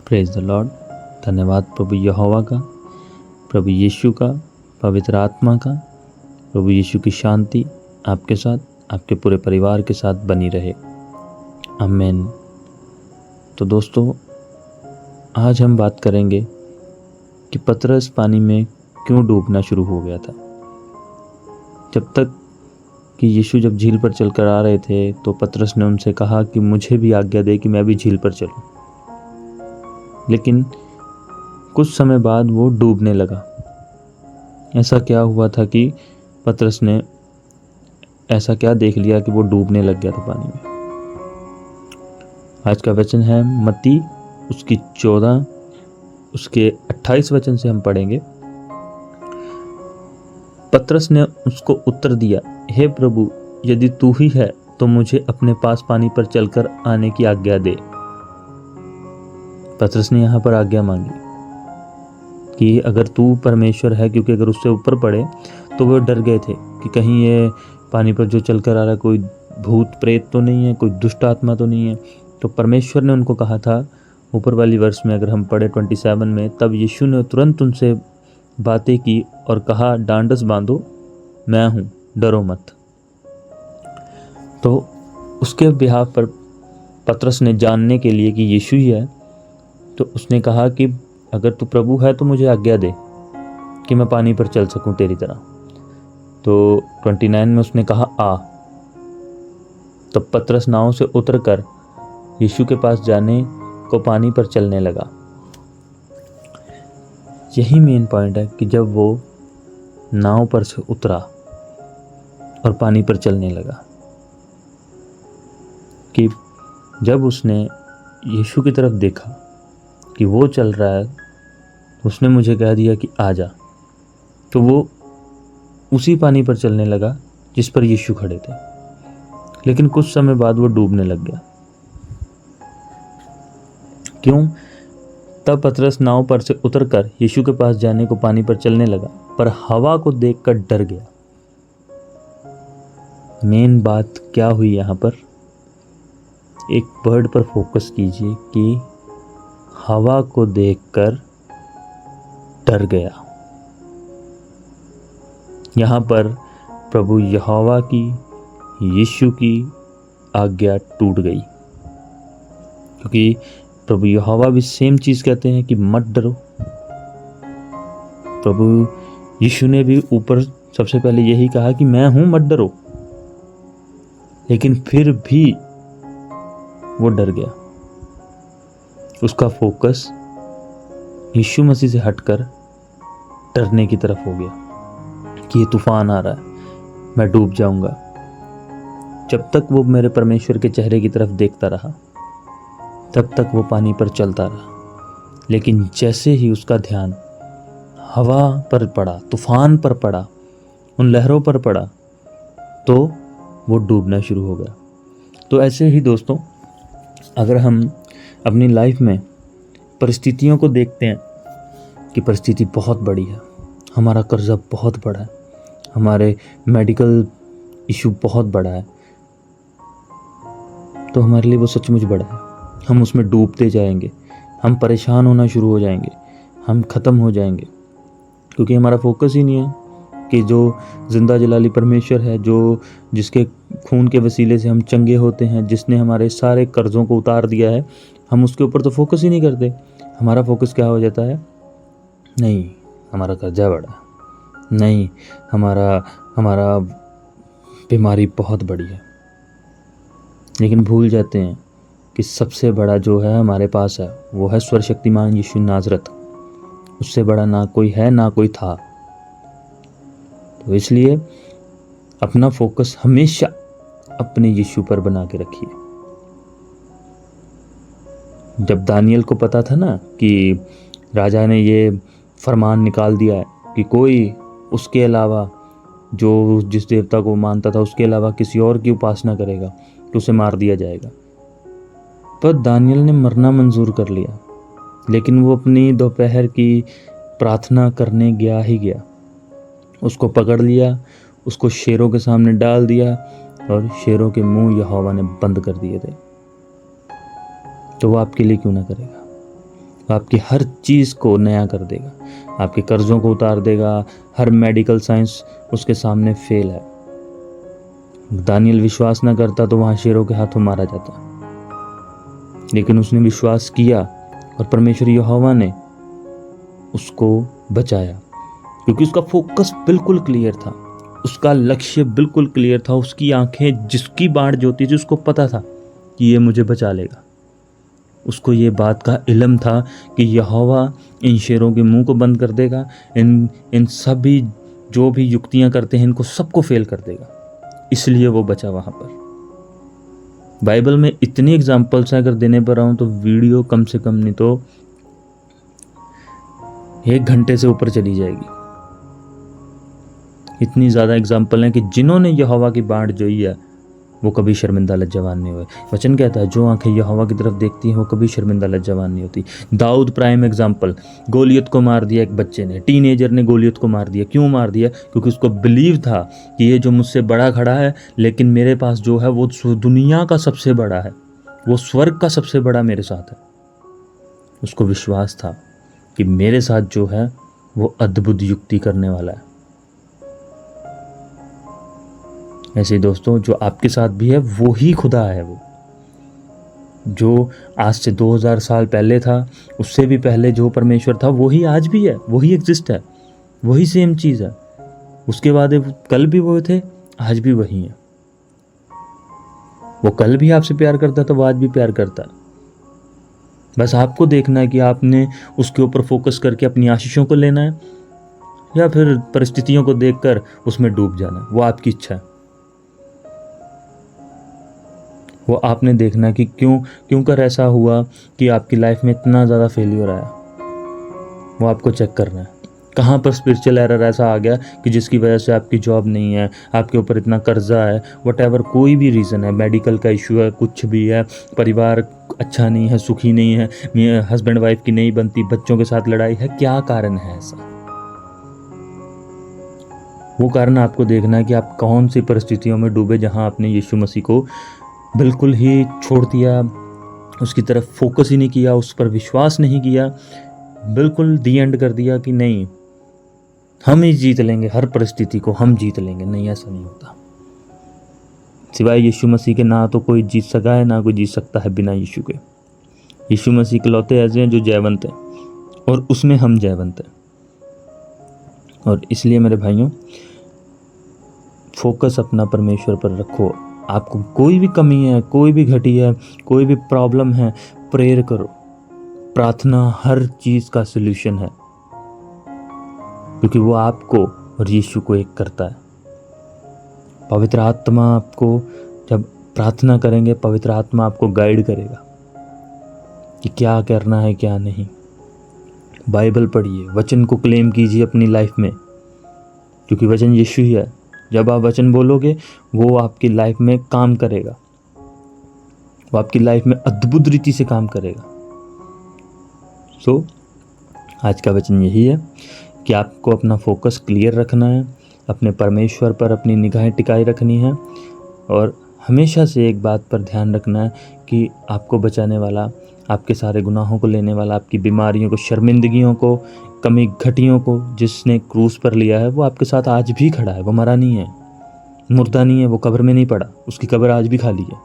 Praise the Lord. धन्यवाद प्रभु यहोवा का, प्रभु यीशु का, पवित्र आत्मा का। प्रभु यीशु की शांति आपके साथ, आपके पूरे परिवार के साथ बनी रहे। आमीन। तो दोस्तों, आज हम बात करेंगे कि पतरस पानी में क्यों डूबना शुरू हो गया था। जब तक कि यीशु जब झील पर चलकर आ रहे थे तो पतरस ने उनसे कहा कि मुझे भी आज्ञा दे कि मैं भी झील पर चलूं। लेकिन कुछ समय बाद वो डूबने लगा। ऐसा क्या हुआ था कि पतरस ने ऐसा क्या देख लिया कि वो डूबने लग गया था पानी में। आज का वचन है मत्ती उसकी 14 उसके 28 वचन से हम पढ़ेंगे। पतरस ने उसको उत्तर दिया, हे प्रभु, यदि तू ही है तो मुझे अपने पास पानी पर चलकर आने की आज्ञा दे। पतरस ने यहाँ पर आज्ञा मांगी कि अगर तू परमेश्वर है, क्योंकि अगर उससे ऊपर पड़े तो वो डर गए थे कि कहीं ये पानी पर जो चलकर आ रहा है कोई भूत प्रेत तो नहीं है, कोई दुष्ट आत्मा तो नहीं है। तो परमेश्वर ने उनको कहा था, ऊपर वाली वर्ष में अगर हम पढ़े 27 में, तब यीशु ने तुरंत उनसे बातें की और कहा, डांडस बांधो, मैं हूँ, डरो मत। तो उसके बिहाफ पर पतरस ने जानने के लिए कि यीशु ही है, तो उसने कहा कि अगर तू प्रभु है तो मुझे आज्ञा दे कि मैं पानी पर चल सकूं तेरी तरह। तो 29 में उसने कहा, आ। तब पतरस नाव से उतरकर यीशु के पास जाने को पानी पर चलने लगा। यही मेन पॉइंट है कि जब वो नाव पर से उतरा और पानी पर चलने लगा, कि जब उसने यीशु की तरफ देखा कि वो चल रहा है, उसने मुझे कह दिया कि आ जा। तो वो उसी पानी पर चलने लगा जिस पर यीशु खड़े थे। लेकिन कुछ समय बाद वो डूबने लग गया। क्यों? तब पतरस नाव पर से उतरकर यीशु के पास जाने को पानी पर चलने लगा, पर हवा को देखकर डर गया। मेन बात क्या हुई यहाँ पर? एक वर्ड पर फोकस कीजिए कि हवा को देखकर डर गया। यहाँ पर प्रभु यहोवा की, यीशु की आज्ञा टूट गई, क्योंकि प्रभु यहोवा भी सेम चीज कहते हैं कि मत डरो। प्रभु यीशु ने भी ऊपर सबसे पहले यही कहा कि मैं हूं, मत डरो। लेकिन फिर भी वो डर गया। उसका फोकस यीशु मसीह से हटकर डरने की तरफ हो गया कि ये तूफान आ रहा है, मैं डूब जाऊंगा। जब तक वो मेरे परमेश्वर के चेहरे की तरफ देखता रहा, तब तक वो पानी पर चलता रहा। लेकिन जैसे ही उसका ध्यान हवा पर पड़ा, तूफान पर पड़ा, उन लहरों पर पड़ा, तो वो डूबना शुरू हो गया। तो ऐसे ही दोस्तों, अगर हम अपनी लाइफ में परिस्थितियों को देखते हैं कि परिस्थिति बहुत बड़ी है, हमारा कर्जा बहुत बड़ा है, हमारे मेडिकल इशू बहुत बड़ा है, तो हमारे लिए वो सचमुच बड़ा है। हम उसमें डूबते जाएंगे, हम परेशान होना शुरू हो जाएंगे, हम ख़त्म हो जाएंगे, क्योंकि हमारा फोकस ही नहीं है कि जो जिंदा जलाली परमेश्वर है, जो जिसके खून के वसीले से हम चंगे होते हैं, जिसने हमारे सारे कर्ज़ों को उतार दिया है, हम उसके ऊपर तो फोकस ही नहीं करते। हमारा फोकस क्या हो जाता है? नहीं, हमारा कर्जा बड़ा, नहीं, हमारा बीमारी बहुत बड़ी है। लेकिन भूल जाते हैं कि सबसे बड़ा जो है हमारे पास है, वो है सर्वशक्तिमान यीशु नाज़रत। उससे बड़ा ना कोई है, ना कोई था। तो इसलिए अपना फोकस हमेशा अपने यीशु पर बना के रखिए। जब दानियल को पता था ना कि राजा ने ये फरमान निकाल दिया है कि कोई उसके अलावा, जो जिस देवता को मानता था, उसके अलावा किसी और की उपासना करेगा तो उसे मार दिया जाएगा, पर दानियल ने मरना मंजूर कर लिया। लेकिन वो अपनी दोपहर की प्रार्थना करने गया ही गया। उसको पकड़ लिया, उसको शेरों के सामने डाल दिया, और शेरों के मुंह यहोवा ने बंद कर दिए थे। तो वो आपके लिए क्यों ना करेगा? आपकी हर चीज़ को नया कर देगा, आपके कर्ज़ों को उतार देगा। हर मेडिकल साइंस उसके सामने फेल है। दानियल विश्वास ना करता तो वहाँ शेरों के हाथों मारा जाता, लेकिन उसने विश्वास किया और परमेश्वर यहोवा ने उसको बचाया, क्योंकि उसका फोकस बिल्कुल क्लियर था, उसका लक्ष्य बिल्कुल क्लियर था। उसकी आंखें जिसकी बाढ़ जोती थी उसको पता था कि ये मुझे बचा लेगा। उसको ये बात का इल्म था कि यहोवा इन शेरों के मुंह को बंद कर देगा, इन सभी जो भी युक्तियां करते हैं इनको सबको फेल कर देगा। इसलिए वो बचा वहाँ पर। बाइबल में इतनी एग्जाम्पल्स हैं, अगर देने पर आऊँ तो वीडियो कम से कम नहीं तो 1 घंटे से ऊपर चली जाएगी। इतनी ज़्यादा एग्जाम्पल हैं कि जिन्होंने यहोवा की बाढ़ जोई है वो कभी शर्मिंदा लज्जावान नहीं हुए। वचन कहता है जो आंखें यहोवा की तरफ देखती हैं वो कभी शर्मिंदा लज्जावान नहीं होती। दाऊद प्राइम एग्जाम्पल, गोलियत को मार दिया एक बच्चे ने, टीनेजर ने गोलियत को मार दिया। क्यों मार दिया? क्योंकि उसको बिलीव था कि ये जो मुझसे बड़ा खड़ा है, लेकिन मेरे पास जो है वो दुनिया का सबसे बड़ा है, वो स्वर्ग का सबसे बड़ा मेरे साथ है। उसको विश्वास था कि मेरे साथ जो है वो अद्भुत युक्ति करने वाला है। ऐसे ही दोस्तों, जो आपके साथ भी है वो ही खुदा है। वो जो आज से 2000 साल पहले था, उससे भी पहले जो परमेश्वर था वही आज भी है, वही एग्जिस्ट है, वही सेम चीज़ है। उसके बाद कल भी वो थे, आज भी वही है। वो कल भी आपसे प्यार करता था, वो आज भी प्यार करता है। बस आपको देखना है कि आपने उसके ऊपर फोकस करके अपनी आशीषों को लेना है या फिर परिस्थितियों को देखकर उसमें डूब जाना है। वो आपकी इच्छा है। वो आपने देखना है कि क्यों कर ऐसा हुआ कि आपकी लाइफ में इतना ज़्यादा फेलियर आया। वो आपको चेक करना है। कहाँ पर स्पिरिचुअल एरर ऐसा आ गया कि जिसकी वजह से आपकी जॉब नहीं है, आपके ऊपर इतना कर्जा है, वटएवर कोई भी रीज़न है, मेडिकल का इशू है, कुछ भी है, परिवार अच्छा नहीं है, सुखी नहीं है, हस्बैंड वाइफ की नहीं बनती, बच्चों के साथ लड़ाई है। क्या कारण है ऐसा? वो कारण आपको देखना है कि आप कौन सी परिस्थितियों में डूबे जहाँ आपने यीशु मसीह को बिल्कुल ही छोड़ दिया, उसकी तरफ फोकस ही नहीं किया, उस पर विश्वास नहीं किया, बिल्कुल दी एंड कर दिया कि नहीं हम ही जीत लेंगे, हर परिस्थिति को हम जीत लेंगे। नहीं, ऐसा नहीं होता। सिवाय यीशु मसीह के ना तो कोई जीत सका है, ना कोई जीत सकता है बिना यीशु के। यीशु मसीह इकलौते ऐसे हैं जो जयवंत हैं, और उसमें हम जयवंत हैं। और इसलिए मेरे भाइयों, फोकस अपना परमेश्वर पर रखो। आपको कोई भी कमी है, कोई भी घटी है, कोई भी प्रॉब्लम है, प्रेयर करो। प्रार्थना हर चीज़ का सल्यूशन है, क्योंकि वो आपको और यीशु को एक करता है। पवित्र आत्मा आपको, जब प्रार्थना करेंगे, पवित्र आत्मा आपको गाइड करेगा कि क्या करना है क्या नहीं। बाइबल पढ़िए, वचन को क्लेम कीजिए अपनी लाइफ में, क्योंकि वचन यीशु ही है। जब आप वचन बोलोगे वो आपकी लाइफ में काम करेगा, वो आपकी लाइफ में अद्भुत रीति से काम करेगा। सो आज का वचन यही है कि आपको अपना फोकस क्लियर रखना है, अपने परमेश्वर पर अपनी निगाहें टिकाई रखनी है, और हमेशा से एक बात पर ध्यान रखना है कि आपको बचाने वाला, आपके सारे गुनाहों को लेने वाला, आपकी बीमारियों को, शर्मिंदगियों को, कमी घटियों को जिसने क्रूस पर लिया है, वो आपके साथ आज भी खड़ा है। वो मरा नहीं है, मुर्दा नहीं है, वो कब्र में नहीं पड़ा, उसकी कब्र आज भी खाली है।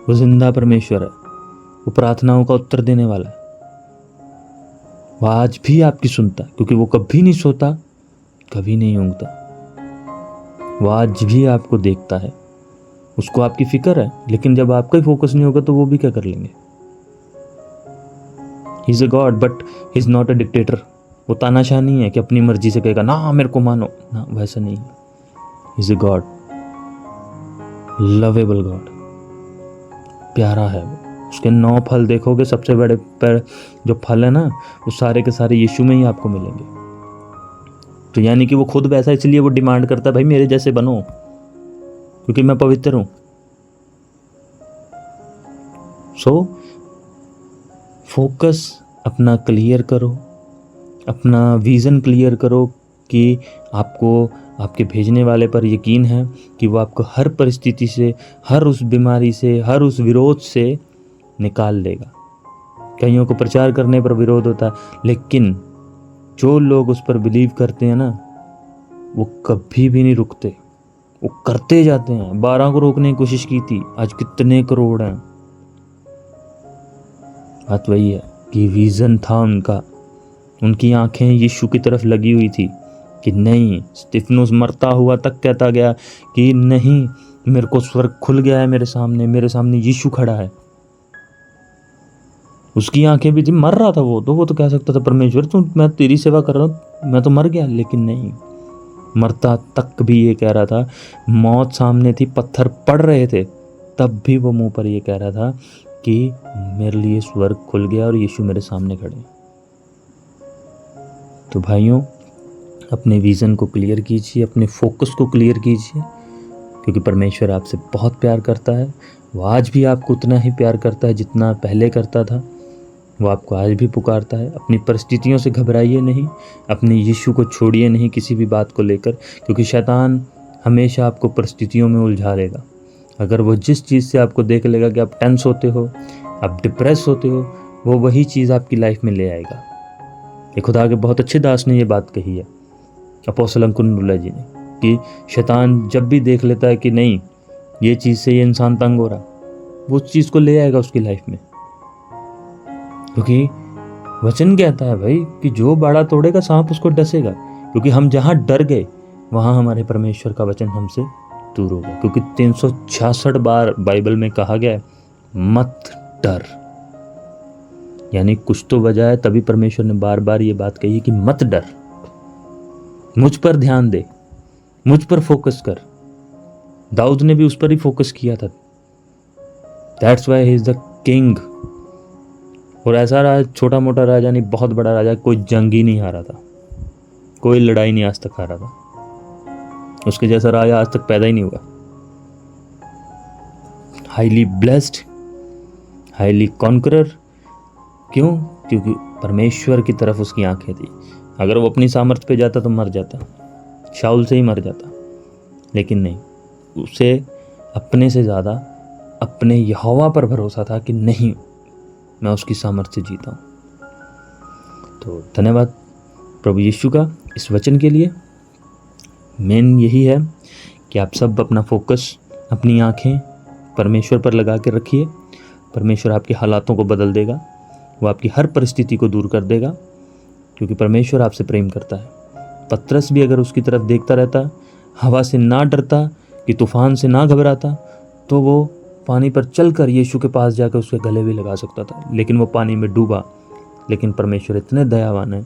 वो जिंदा परमेश्वर है, वो प्रार्थनाओं का उत्तर देने वाला है। वो आज भी आपकी सुनता है, क्योंकि वो कभी नहीं सोता, कभी नहीं ऊँगता। वो आज भी आपको देखता है, उसको आपकी फिक्र है। लेकिन जब आपका ही फोकस नहीं होगा तो वो भी क्या कर लेंगे? He is a God but he is not a dictator. वो तानाशाह नहीं है कि अपनी मर्जी से कहेगा ना मेरे को मानो, ना, वैसा नहीं है। He is a God, lovable God, प्यारा है वो। उसके 9 फल देखोगे, सबसे बड़े पर जो फल है ना, वो सारे के सारे यीशु में ही आपको मिलेंगे। तो यानी कि वो खुद वैसा, इसलिए वो डिमांड करता है भाई मेरे जैसे बनो, क्योंकि मैं पवित्र हूं। सो फोकस अपना क्लियर करो, अपना विज़न क्लियर करो कि आपको आपके भेजने वाले पर यकीन है कि वो आपको हर परिस्थिति से, हर उस बीमारी से, हर उस विरोध से निकाल लेगा। कईयों को प्रचार करने पर विरोध होता है, लेकिन जो लोग उस पर बिलीव करते हैं ना, वो कभी भी नहीं रुकते, वो करते जाते हैं। 12 को रोकने की कोशिश की थी, आज कितने करोड़ हैं। बात वही है कि विजन था उनका, उनकी आंखें यीशु की तरफ लगी हुई थी कि नहीं। स्तिफनुस मरता हुआ तक कहता गया कि नहीं, मेरे को स्वर्ग खुल गया है, मेरे सामने यीशु खड़ा है। उसकी आंखें भी थी, मर रहा था वो तो कह सकता था परमेश्वर मैं तेरी सेवा कर रहा हूँ, मैं तो मर गया। लेकिन नहीं, मरता तक भी ये कह रहा था, मौत सामने थी, पत्थर पड़ रहे थे, तब भी वो मुंह पर ये कह रहा था कि मेरे लिए स्वर्ग खुल गया और यीशु मेरे सामने खड़े। तो भाइयों, अपने विज़न को क्लियर कीजिए, अपने फोकस को क्लियर कीजिए, क्योंकि परमेश्वर आपसे बहुत प्यार करता है। वो आज भी आपको उतना ही प्यार करता है जितना पहले करता था। वो आपको आज भी पुकारता है। अपनी परिस्थितियों से घबराइए नहीं, अपने यीशु को छोड़िए नहीं किसी भी बात को लेकर, क्योंकि शैतान हमेशा आपको परिस्थितियों में उलझा लेगा। अगर वो जिस चीज़ से आपको देख लेगा कि आप टेंस होते हो, आप डिप्रेस होते हो, वो वही चीज़ आपकी लाइफ में ले आएगा। ये खुदा के बहुत अच्छे दास ने ये बात कही है, अपोस्तल अंकुरनुल्लाह जी ने, कि शैतान जब भी देख लेता है कि नहीं, ये चीज़ से ये इंसान तंग हो रहा, वो उस चीज़ को ले आएगा उसकी लाइफ में। क्योंकि वचन कहता है भाई कि जो बाड़ा तोड़ेगा सांप उसको डसेगा। क्योंकि हम जहाँ डर गए वहाँ हमारे परमेश्वर का वचन हमसे दूर होगा। क्योंकि 366 बार बाइबल में कहा गया है मत डर, यानी कुछ तो वजह है, तभी परमेश्वर ने बार बार ये बात कही कि मत डर, मुझ पर ध्यान दे, मुझ पर फोकस कर। दाऊद ने भी उस पर ही फोकस किया था। That's why he is the king. और ऐसा राजा, छोटा मोटा राजा नहीं, बहुत बड़ा राजा, कोई जंग ही नहीं हारा था, कोई लड़ाई नहीं आज तक हारा था। उसके जैसा राजा आज तक पैदा ही नहीं हुआ। Highly blessed, highly conqueror. क्यों? क्योंकि परमेश्वर की तरफ उसकी आंखें थी। अगर वो अपनी सामर्थ्य पे जाता तो मर जाता, शाऊल से ही मर जाता। लेकिन नहीं, उसे अपने से ज़्यादा अपने यहोवा पर भरोसा था कि नहीं, मैं उसकी सामर्थ्य से जीता हूँ। तो धन्यवाद प्रभु यीशु का इस वचन के लिए। मेन यही है कि आप सब अपना फोकस, अपनी आंखें परमेश्वर पर लगा के रखिए। परमेश्वर आपके हालातों को बदल देगा, वो आपकी हर परिस्थिति को दूर कर देगा, क्योंकि परमेश्वर आपसे प्रेम करता है। पतरस भी अगर उसकी तरफ देखता रहता, हवा से ना डरता, कि तूफान से ना घबराता, तो वो पानी पर चलकर यीशु के पास जाकर उसके गले भी लगा सकता था। लेकिन वो पानी में डूबा। लेकिन परमेश्वर इतने दयावान है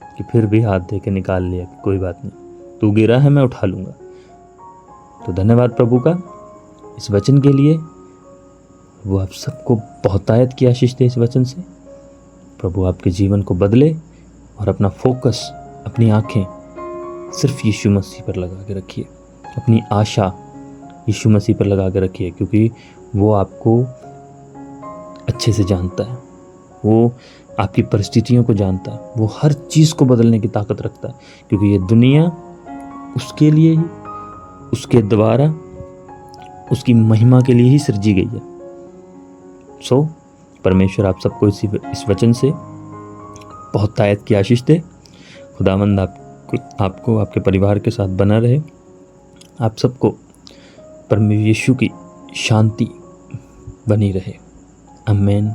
कि फिर भी हाथ दे के निकाल लिया कि कोई बात नहीं, तू गिरा है, मैं उठा लूँगा। तो धन्यवाद प्रभु का इस वचन के लिए। वो आप सबको बहुतायत की आशीष दे इस वचन से। प्रभु आपके जीवन को बदले और अपना फोकस, अपनी आंखें सिर्फ यीशु मसीह पर लगा के रखिए। अपनी आशा यीशु मसीह पर लगा के रखिए, क्योंकि वो आपको अच्छे से जानता है, वो आपकी परिस्थितियों को जानता है, वो हर चीज़ को बदलने की ताकत रखता है। क्योंकि ये दुनिया उसके लिए ही, उसके द्वारा, उसकी महिमा के लिए ही सृजी गई है। सो परमेश्वर आप सबको इस वचन से बहुत तायत की आशीष दे। खुदावंद आपको आपके परिवार के साथ बना रहे। आप सबको परमेश्वर यीशु की शांति बनी रहे। आमीन।